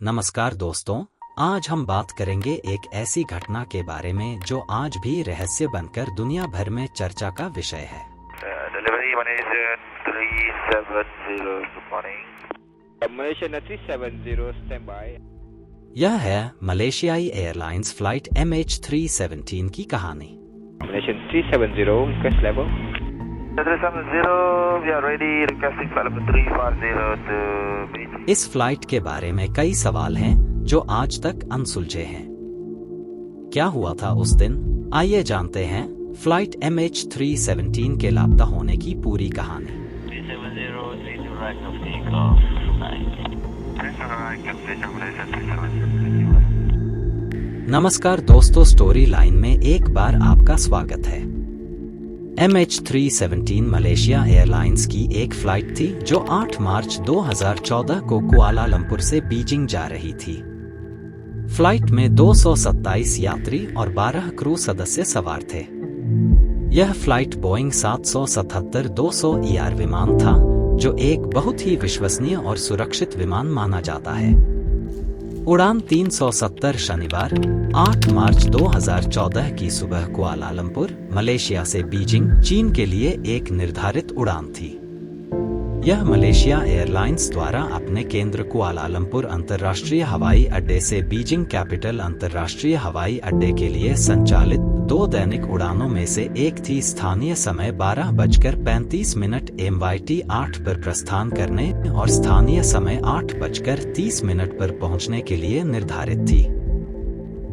नमस्कार दोस्तों, आज हम बात करेंगे एक ऐसी घटना के बारे में जो आज भी रहस्य बनकर दुनिया भर में चर्चा का विषय है। Delivery Malaysia 370, good morning. Malaysia 370, stand by. यह है मलेशियाई एयरलाइंस फ्लाइट MH317 की कहानी। Malaysia 370, request level. 370, we are ready, requesting flight level 340 to Beijing. इस फ्लाइट के बारे में कई सवाल हैं जो आज तक अनसुलझे हैं। क्या हुआ था उस दिन? आइए जानते हैं फ्लाइट MH317 के लापता होने की पूरी कहानी। 370, right of takeoff. नमस्कार दोस्तों, स्टोरी लाइन में एक बार आपका स्वागत है। MH317 मलेशिया एयरलाइंस की एक फ्लाइट थी जो 8 मार्च 2014 को कुआलालंपुर से बीजिंग जा रही थी। फ्लाइट में 227 यात्री और 12 क्रू सदस्य सवार थे। यह फ्लाइट बोइंग 777-200 ER विमान था, जो एक बहुत ही विश्वसनीय और सुरक्षित विमान माना जाता है। उड़ान 370 शनिवार 8 मार्च 2014 की सुबह कुआलालंपुर, मलेशिया से बीजिंग, चीन के लिए एक निर्धारित उड़ान थी। यह मलेशिया एयरलाइंस द्वारा अपने केंद्र कुआलालंपुर अंतर्राष्ट्रीय हवाई अड्डे से बीजिंग कैपिटल अंतर्राष्ट्रीय हवाई अड्डे के लिए संचालित 2 दैनिक उड़ानों में से एक थी। स्थानीय समय 12:35 MYT 8 पर प्रस्थान करने और स्थानीय समय 8:30 पर पहुंचने के लिए निर्धारित थी।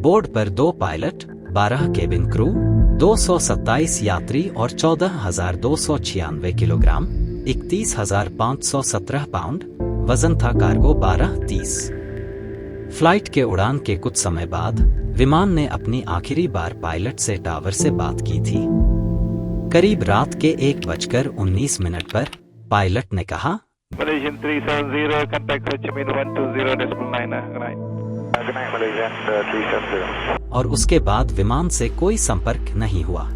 बोर्ड पर 2 पायलट, 12 केबिन क्रू, 227 यात्री और 14,296 किलोग्राम 31,517 पाउंड वजन था। कार्गो 12:30। फ्लाइट के उड़ान के कुछ समय बाद विमान ने अपनी आखिरी बार पायलट से टावर से बात की थी। करीब रात के 1:19 पर पायलट ने कहा, Malaysian 370, contact Ho Chi Minh 120.9. Good night, Malaysia 370. और उसके बाद विमान से कोई संपर्क नहीं हुआ।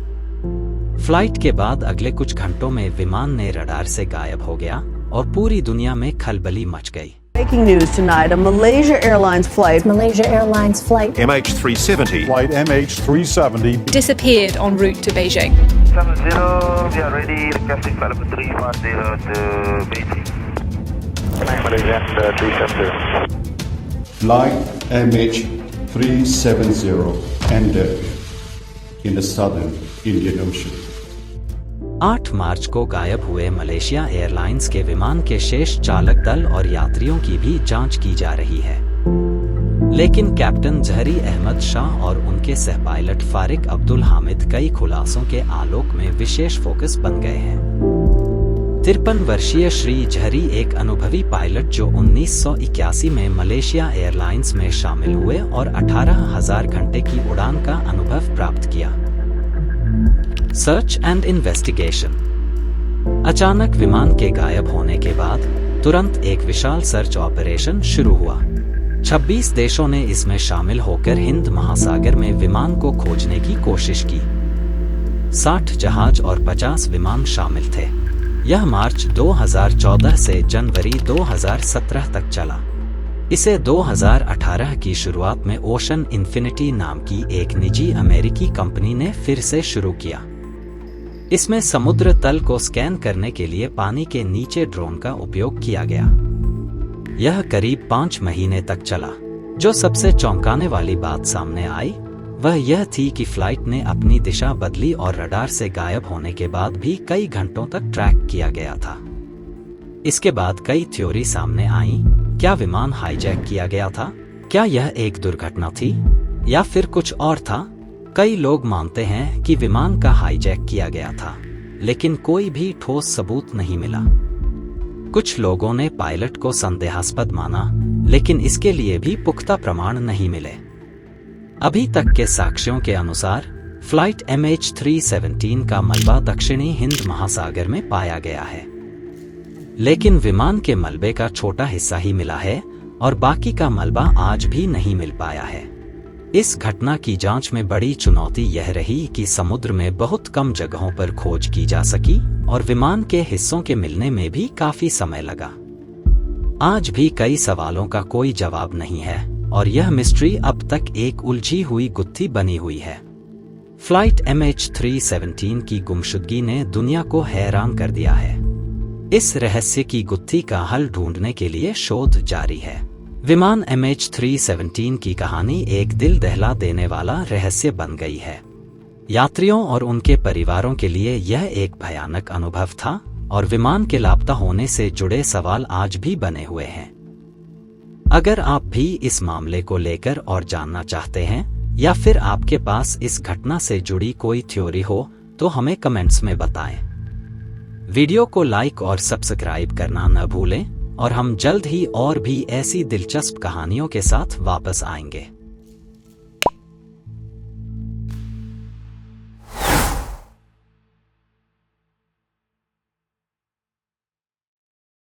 फ्लाइट के बाद अगले कुछ घंटों में विमान ने रडार से गायब हो गया और पूरी दुनिया में खलबली मच गई। Breaking news tonight, a Malaysia Airlines flight MH370 Flight MH370 disappeared en route to Beijing. 70, we are ready, requesting flight level 340 to Beijing. Good night, Malaysia 370. Flight MH370 ended in the southern Indian Ocean. 8 मार्च को गायब हुए Malaysia airlines के विमान के शेष चालक दल और यात्रियों की भी जांच की जा रही है। लेकिन कैप्टन जहरी अहमद शाह और उनके सह पायलट फारिक अब्दुल हामिद कई खुलासों के आलोक में विशेष फोकस बन गए हैं। 53 वर्षीय श्री जहरी एक अनुभवी पायलट जो 1981 में मलेशिया एयरलाइंस में शामिल हुए और 18,000 घंटे की उड़ान का अनुभव प्राप्त किया। Search and investigation. अचानक विमान के गायब होने के बाद तुरंत एक विशाल सर्च ऑपरेशन शुरू हुआ। 26 देशों ने इसमें शामिल होकर हिंद महासागर में विमान को खोजने की कोशिश की। 60 जहाज और 50 विमान शामिल थे। यह मार्च 2014 से जनवरी 2017 तक चला। इसे 2018 की शुरुआत में ओशन इन्फिनिटी नाम की एक निजी अमेरिकी कंपनी ने फिर से शुरू किया। इसमें समुद्र तल को स्कैन करने के लिए पानी के नीचे ड्रोन का उपयोग किया गया। यह करीब 5 महीने तक चला। जो सबसे चौंकाने वाली बात सामने आई वह यह थी कि फ्लाइट ने अपनी दिशा बदली और रडार से गायब होने के बाद भी कई घंटों तक ट्रैक किया गया था। इसके बाद कई थ्योरी सामने आई। क्या विमान हाईजैक किया गया था? क्या यह एक दुर्घटना थी या फिर कुछ और था? कई लोग मानते हैं कि विमान का हाईजैक किया गया था, लेकिन कोई भी ठोस सबूत नहीं मिला। कुछ लोगों ने पायलट को संदेहास्पद माना, लेकिन इसके लिए भी पुख्ता प्रमाण नहीं मिले। अभी तक के साक्ष्यों के अनुसार फ्लाइट MH317 का मलबा दक्षिणी हिंद महासागर में पाया गया है, लेकिन विमान के मलबे का छोटा हिस्सा ही मिला है और बाकी का मलबा आज भी नहीं मिल पाया है। इस घटना की जांच में बड़ी चुनौती यह रही कि समुद्र में बहुत कम जगहों पर खोज की जा सकी और विमान के हिस्सों के मिलने में भी काफी समय लगा। आज भी कई सवालों का कोई जवाब नहीं है और यह मिस्ट्री अब तक एक उलझी हुई गुत्थी बनी हुई है। फ्लाइट MH317 की गुमशुदगी ने दुनिया को हैरान कर दिया है। इस रहस्य की गुत्थी का हल ढूंढने के लिए शोध जारी है। विमान MH317 की कहानी एक दिल दहला देने वाला रहस्य बन गई है। यात्रियों और उनके परिवारों के लिए यह एक भयानक अनुभव था और विमान के लापता होने से जुड़े सवाल आज भी बने हुए हैं। अगर आप भी इस मामले को लेकर और जानना चाहते हैं या फिर आपके पास इस घटना से जुड़ी कोई थ्योरी हो तो हमें कमेंट्स में बताएं। वीडियो को लाइक और सब्सक्राइब करना न भूलें और हम जल्द ही और भी ऐसी दिलचस्प कहानियों के साथ वापस आएंगे।